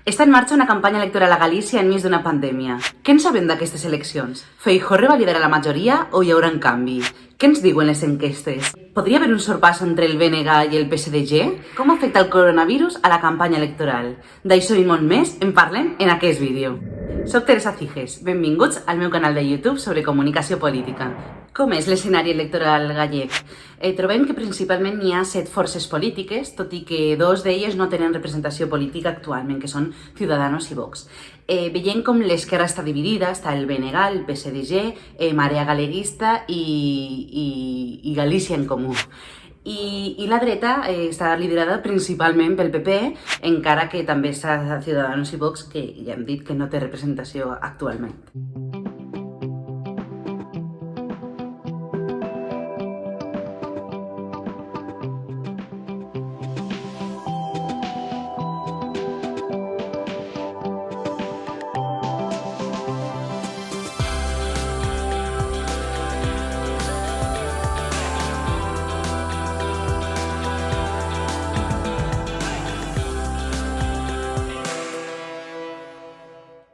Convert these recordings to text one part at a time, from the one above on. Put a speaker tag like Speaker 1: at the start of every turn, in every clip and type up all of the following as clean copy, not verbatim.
Speaker 1: Està en marxa una campanya electoral a Galícia enmig d'una pandèmia. Què en sabem d'aquestes eleccions? Feijóo revalidarà la majoria o hi haurà un canvi? Què ens diuen les enquestes? Podria haver un sorpasso entre el BNG i el PSDG? Com afecta el coronavirus a la campanya electoral? D'això i molt més en parlem en aquest vídeo. Soc Teresa Ciges, benvinguts al meu canal de YouTube sobre comunicació política. Com és l'escenari electoral gallec? Trobem que principalment hi ha 7 forces polítiques, tot i que 2 d'elles no tenen representació política actualment, que són Ciudadanos i Vox. Veiem com l'esquerra està dividida, està el BNG, el PSDG, Marea Galeguista i Galícia en Comú. I la dreta està liderada principalment pel PP, encara que també està Ciudadanos i Vox, que ja hem dit que no té representació actualment.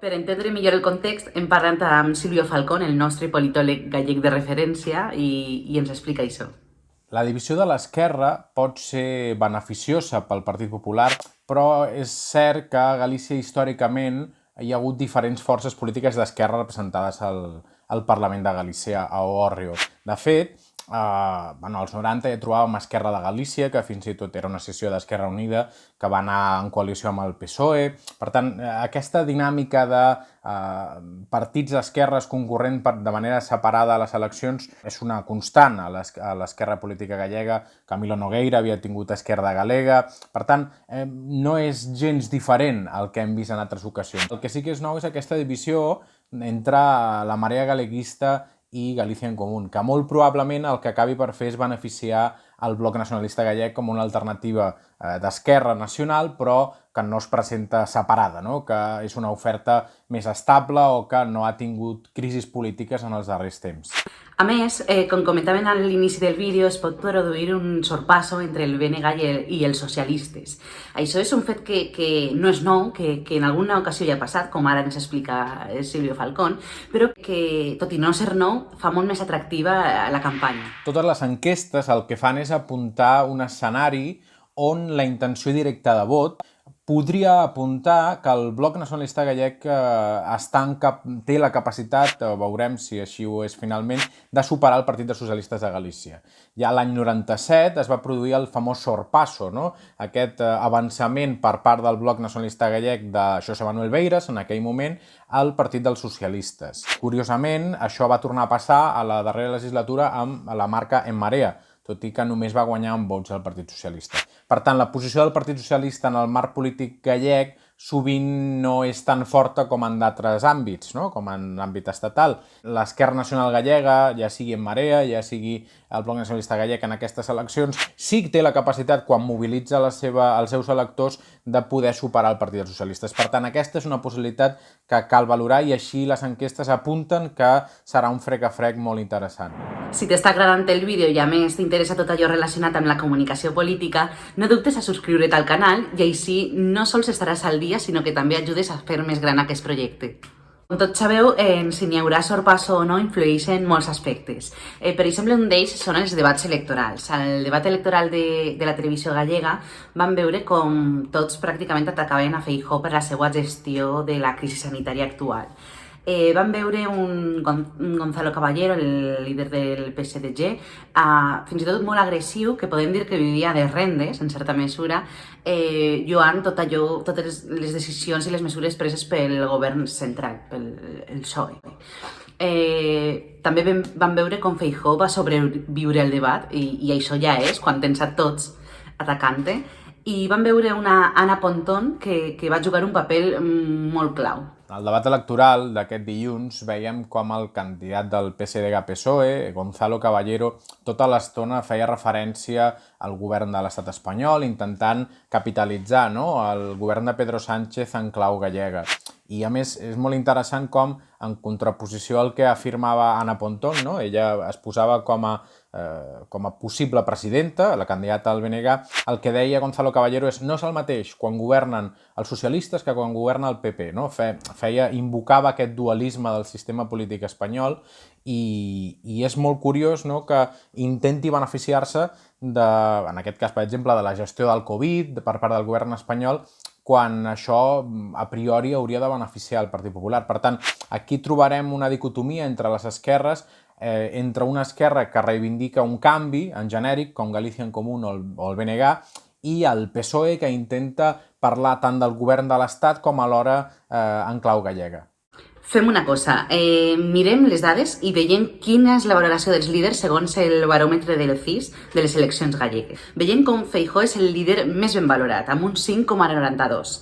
Speaker 1: Per entendre millor el context, hem parlat amb Silvio Falcón, el nostre politòleg gallec de referència, i ens explica això.
Speaker 2: La divisió de l'esquerra pot ser beneficiosa pel Partit Popular, però és cert que a Galícia històricament hi ha hagut diferents forces polítiques d'esquerra representades al Parlament de Galícia, a Òrrio. De fet, als 90 ja trobàvem Esquerra de Galícia, que fins i tot era una sessió d'Esquerra Unida, que va anar en coalició amb el PSOE. Per tant, aquesta dinàmica de partits d'esquerres concorrent de manera separada a les eleccions és una constant a l'esquerra política gallega. Camilo Nogueira havia tingut Esquerda Galega. Per tant, no és gens diferent al que hem vist en altres ocasions. El que sí que és nou és aquesta divisió entre la Marea Galeguista i Galícia en Comú, que molt probablement el que acabi per fer és beneficiar el Bloc Nacionalista Gallec com una alternativa d'esquerra nacional, però que no es presenta separada, que és una oferta més estable o que no ha tingut crisis polítiques en els darrers temps.
Speaker 1: A més, com comentaven a l'inici del vídeo, es pot produir un sorpasso entre el BNG i els socialistes. Això és un fet que no és nou, que en alguna ocasió ja ha passat, com ara ens explica Silvio Falcón, però que, tot i no ser nou, fa molt més atractiva la campanya.
Speaker 2: Totes les enquestes el que fan és apuntar un escenari on la intenció directa de vot podria apuntar que el Bloc Nacionalista Gallec té la capacitat, veurem si així ho és finalment, de superar el Partit dels Socialistes de Galícia. Ja l'any 97 es va produir el famós sorpasso, aquest avançament per part del Bloc Nacionalista Gallec de José Manuel Beiras, en aquell moment, al Partit dels Socialistes. Curiosament, això va tornar a passar a la darrera legislatura amb la marca En Marea, tot i que només va guanyar amb vots el Partit Socialista. Per tant, la posició del Partit Socialista en el marc polític gallec sovint no és tan forta com en d'altres àmbits, com en l'àmbit estatal. L'Esquerra Nacional Gallega, ja sigui En Marea, ja sigui el Bloc Nacionalista Gallec en aquestes eleccions, sí que té la capacitat, quan mobilitza els seus electors, de poder superar el Partit dels Socialistes. Per tant, aquesta és una possibilitat que cal valorar i així les enquestes apunten que serà un frec a frec molt interessant.
Speaker 1: Si t'està agradant el vídeo i a més t'interessa tot allò relacionat amb la comunicació política, no dubtes a subscriure't al canal i així no sols estaràs al dia, sinó que també ajudes a fer més gran aquest projecte. Com tots sabeu, si n'hi haurà sorpasso o no influeixen molts aspectes. Per exemple, un d'ells són els debats electorals. Al debat electoral de la televisió gallega vam veure com tots pràcticament atacaven a Feijóo per la seva gestió de la crisi sanitària actual. Vam veure un Gonzalo Caballero, el líder del PSDG, fins i tot molt agressiu, que podem dir que vivia de rendes, en certa mesura, lloant totes les decisions i les mesures preses pel govern central, pel PSOE. També vam veure com Feijóo va sobreviure el debat, i això ja és, quan tens a tots atacant-te, i vam veure una Ana Pontón que va jugar un paper molt clau.
Speaker 2: Al debat electoral d'aquest dilluns veiem com el candidat del PSDG-PSOE, Gonzalo Caballero, tota l'estona feia referència al govern de l'estat espanyol, intentant capitalitzar el govern de Pedro Sánchez en clau gallega. I a més és molt interessant com, en contraposició al que afirmava Ana Pontón, no? Ella es posava com a possible presidenta, la candidata al BNG, el que deia Gonzalo Caballero no és el mateix quan governen els socialistes que quan governa el PP, no? Invocava aquest dualisme del sistema polític espanyol i és molt curiós, no?, que intenti beneficiar-se en aquest cas, per exemple, de la gestió del Covid per part del govern espanyol, quan això a priori hauria de beneficiar el Partit Popular. Per tant, aquí trobarem una dicotomia entre les esquerres, entre una esquerra que reivindica un canvi en genèric, com Galícia en Comú o el BNG, i el PSOE, que intenta parlar tant del govern de l'Estat com alhora en clau gallega.
Speaker 1: Fem una cosa, mirem les dades i veiem quina és la valoració dels líders segons el baròmetre del CIS de les eleccions gallegues. Veiem com Feijóo és el líder més ben valorat, amb un 5,92.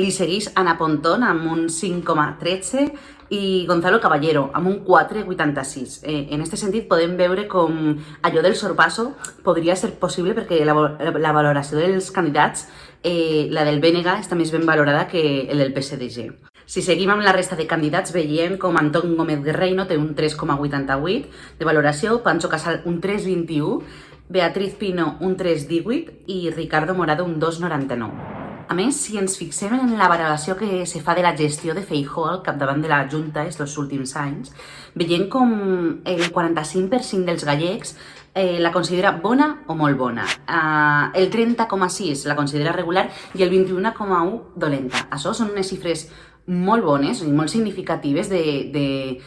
Speaker 1: Li segueix Ana Pontón amb un 5,13 i Gonzalo Caballero amb un 4,86. En aquest sentit podem veure com allò del sorpasso podria ser possible perquè la valoració dels candidats, la del BNG, està més ben valorada que el del PSDG. Si seguim amb la resta de candidats, veiem com Antón Gómez Guerreiro té un 3,88 de valoració, Pancho Casal un 3,21, Beatriz Pino un 3,18 i Ricardo Morado un 2,99. A més, si ens fixem en la valoració que se fa de la gestió de Feijóo al capdavant de la Junta els últims anys, veiem com el 45% dels gallecs la considera bona o molt bona, el 30,6% la considera regular i el 21,1% dolenta. Això són unes xifres molt bones i molt significatives del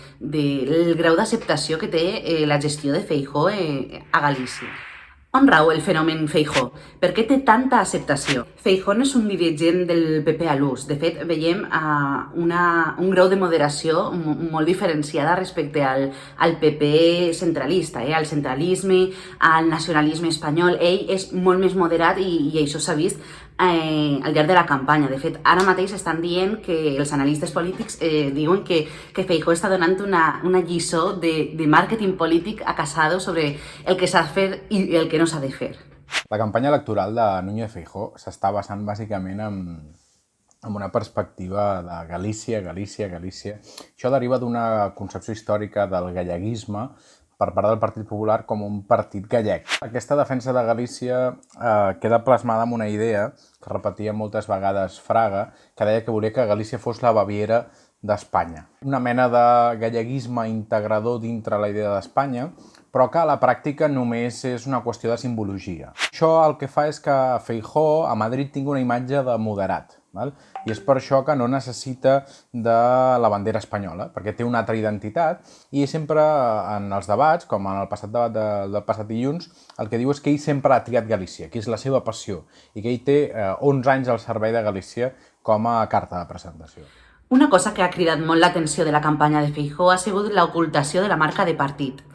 Speaker 1: grau d'acceptació que té la gestió de Feijóo a Galícia. On rau el fenomen Feijóo? Per què té tanta acceptació? Feijóo no és un dirigent del PP a l'ús. De fet, veiem un grau de moderació molt diferenciada respecte al PP centralista, al centralisme, al nacionalisme espanyol. Ell és molt més moderat i això s'ha vist al llarg de la campanya. De fet, ara mateix estan dient que els analistes polítics diuen que Feijóo està donant una lliçó de màrqueting polític a Casado sobre el que s'ha de fer i el que no s'ha de fer.
Speaker 2: La campanya electoral de Núñez Feijóo s'està basant bàsicament en una perspectiva de Galícia. Això deriva d'una concepció històrica del galleguisme per part del Partit Popular com un partit gallec. Aquesta defensa de Galícia queda plasmada en una idea que repetia moltes vegades Fraga, que deia que volia que Galícia fos la Baviera d'Espanya. Una mena de galleguisme integrador dintre la idea d'Espanya, però que a la pràctica només és una qüestió de simbologia. Això el que fa és que Feijóo a Madrid tingui una imatge de moderat, i és per això que no necessita de la bandera espanyola, perquè té una altra identitat i sempre en els debats, com en el passat debat del passat dilluns, el que diu és que ell sempre ha triat Galícia, que és la seva passió, i que ell té 11 anys al servei de Galícia com a carta de presentació.
Speaker 1: Una cosa que ha cridat molt l'atenció de la campanya de Feijóo ha sigut l'ocultació de la marca de partit.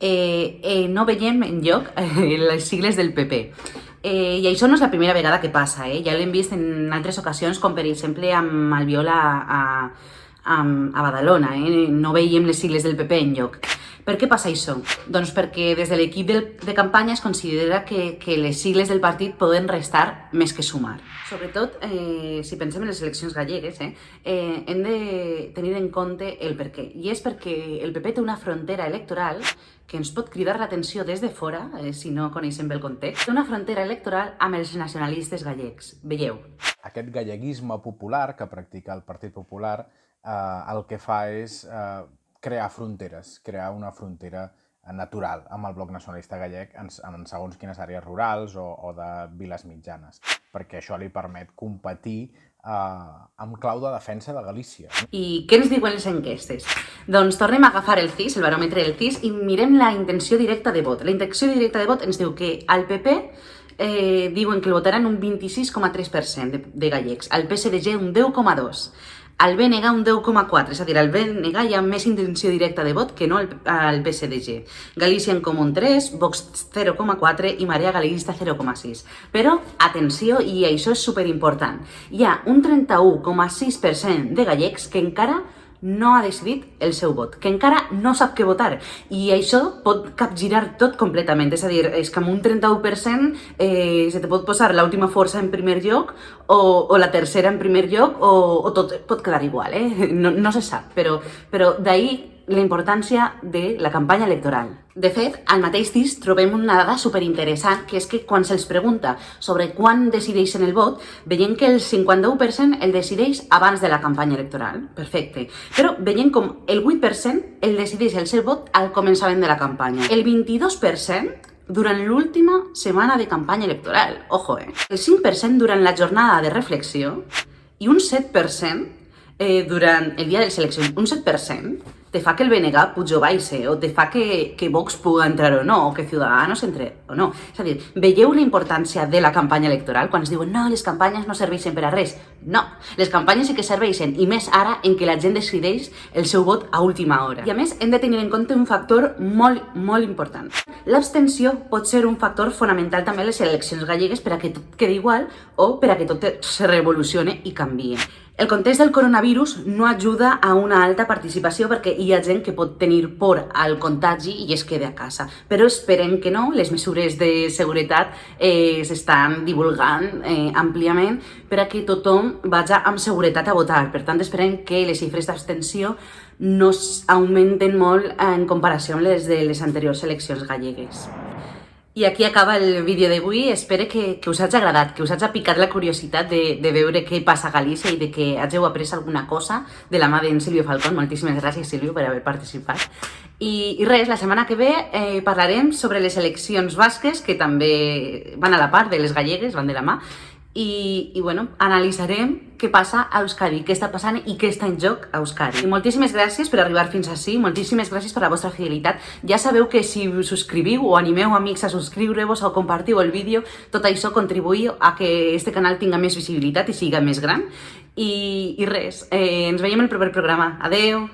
Speaker 1: No veiem enlloc les sigles del PP. I això no és la primera vegada que passa, ja l'hem vist en altres ocasions, com per exemple amb Albiol a Badalona, no veiem les sigles del PP enlloc. Per què passa això? Doncs perquè des de l'equip de campanya es considera que les sigles del partit poden restar més que sumar. Sobretot, si pensem en les eleccions gallegues, hem de tenir en compte el per què. I és perquè el PP té una frontera electoral que ens pot cridar l'atenció des de fora, si no coneixem bé el context, una frontera electoral amb els nacionalistes gallecs. Veieu?
Speaker 2: Aquest galleguisme popular que practica el Partit Popular el que fa és crear fronteres, crear una frontera natural amb el bloc nacionalista gallec en segons quines àrees rurals o de viles mitjanes, perquè això li permet competir amb clau de defensa de Galícia.
Speaker 1: I què ens diuen les enquestes? Doncs tornem a agafar el CIS, el baròmetre del CIS, i mirem la intenció directa de vot. La intenció directa de vot ens diu que al PP diuen que el votaran un 26,3% de gallecs, al PSDG un 10,2%, al BNG un 10,4%, és a dir, al BNG hi ha més intenció directa de vot que no al PSDG. Galícia en Comú un 3%, Vox 0,4% i Marea Galeguista 0,6%. Però, atenció, i això és superimportant, hi ha un 31,6% de gallecs que encara no ha decidit el seu vot, que encara no sap què votar, i això pot capgirar tot completament, és a dir, és que amb un 31% se te pot posar l'última força en primer lloc o la tercera en primer lloc o tot pot quedar igual, no se sap, però d'ahir la importància de la campanya electoral. De fet, al mateix disc trobem una dada superinteressant, que és que quan se'ls pregunta sobre quan decideixen el vot, veiem que el 51% el decideix abans de la campanya electoral. Perfecte. Però veiem com el 8% el decideix el seu vot al començament de la campanya. El 22% durant l'última setmana de campanya electoral. Ojo, El 5% durant la jornada de reflexió i un 7% durant el dia de les eleccions. Un 7% te fa que el BNG pugi o baixe, o te fa que Vox pugui entrar o no, o que Ciudadanos entre o no. És a dir, veieu la importància de la campanya electoral quan es diuen no, les campanyes no serveixen per a res. No, les campanyes sí que serveixen, i més ara en què la gent decideix el seu vot a última hora. I a més, hem de tenir en compte un factor molt, molt important. L'abstenció pot ser un factor fonamental també a les eleccions gallegues per a que tot quedi igual o per a que tot se revolucione i canvie. El context del coronavirus no ajuda a una alta participació perquè hi ha gent que pot tenir por al contagi i es queda a casa. Però esperem que no, les mesures de seguretat s'estan divulgant àmpliament per a que tothom vagi amb seguretat a votar. Per tant, esperem que les xifres d'abstenció no augmenten molt en comparació amb les de les anteriors eleccions gallegues. I aquí acaba el vídeo d'avui. Espero que us hagi agradat, que us hagi picat la curiositat de veure què passa a Galícia i de que hàgiu après alguna cosa de la mà d'en Silvio Falcón. Moltíssimes gràcies, Silvio, per haver participat. I res, la setmana que ve parlarem sobre les eleccions basques, que també van a la part de les gallegues, van de la mà, i bueno, analitzarem què passa a Euskadi, què està passant i què està en joc a Euskadi. I moltíssimes gràcies per arribar fins ací, moltíssimes gràcies per la vostra fidelitat. Ja sabeu que si us subscriviu o animeu amics a subscriure-vos o compartiu el vídeo, tot això contribuïu a que este canal tinga més visibilitat i siga més gran. I res, ens veiem al proper programa. Adeu!